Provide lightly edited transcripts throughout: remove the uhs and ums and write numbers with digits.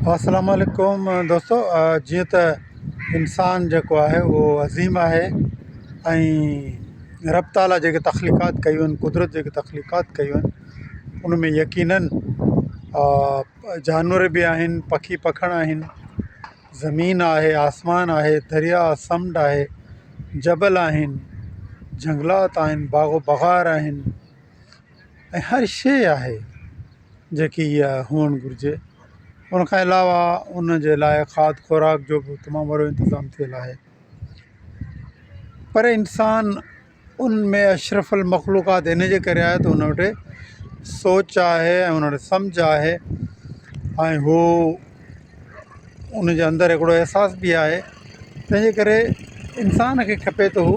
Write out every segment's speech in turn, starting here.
अस्सलाम वालेकुम दोस्तों। जीअं त इंसान जेको आहे उहो अज़ीम आहे ऐं रब ताला जेके तख़लीक़ात कयूं आहिनि, कुदरत जेके तख़लीक़ात कयूं आहिनि, उन में यकीनन जानवर बि आहिनि, पखी पखण आहिनि, ज़मीन आहे, आसमान आहे, दरिया समुंड आहे, जबल आहिनि, जंगलात आहिनि, बाग़ो बग़ार आहिनि ऐं हर शइ आहे जेकी इहा हुअणु घुरिजे। उनखां अलावा उन जे लाइ खाद खुराक जो बि तमामु वॾो इंतिज़ामु थियलु आहे। पर इंसान उन में अशरफुल मख़लूक़ात इन जे करे आहे त उन वटि सोच आहे ऐं उन वटि सम्झ आहे ऐं हू उन जे अंदरि हिकिड़ो अहसासु बि आहे। तंहिंजे करे इंसान खे खपे त हू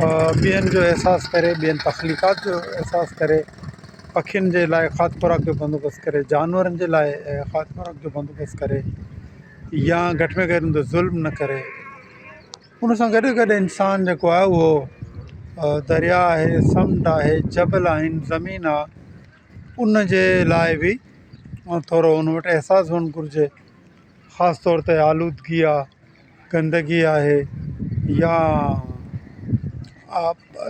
ॿियनि जो अहसासु करे, ॿियनि तख़लीक़ात जो अहसासु करे, पखियुनि जे लाइ खाद खुराक जो बंदोबस्तु करे, जानवरनि जे लाइ खाद खुराक जो बंदोबस्तु करे, या घटि में घटि त ज़ुल्म न करे। उन सां गॾु गॾु इंसान जेको आहे उहो दरिया आहे, समुंड आहे, जबल आहिनि, ज़मीन आहे, उन जे लाइ बि थोरो उन वटि अहसासु हुअणु घुरिजे। ख़ासि तौर ते आलूदगी आहे, गंदगी आहे, या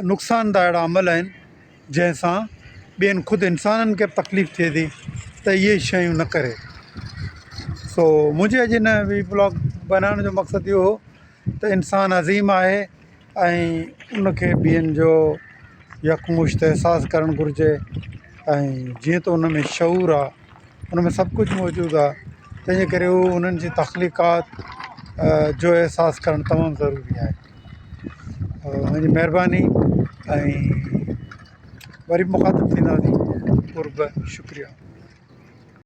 नुक़सानदा अहिड़ा अमल आहिनि जंहिंसां ॿियनि ख़ुदि इंसाननि खे बि तकलीफ़ थिए थी, त इहे शयूं न करे। सो मुंहिंजे अॼु हिन ब्लॉग बनाइण जो मक़सदु इहो हो त इंसानु अज़ीम आहे ऐं उनखे ॿियनि जो यकमुश्त अहसासु करणु घुरिजे। ऐं जीअं त उन में शऊर आहे, उन में सभु कुझु मौजूदु आहे, तंहिंजे करे हू उन्हनि जी तख़लीक़ात जो अहसासु करणु तमामु ज़रूरी आहे। मुंहिंजी महिरबानी ऐं वरी मुखातिबु थींदासीं। शुक्रिया।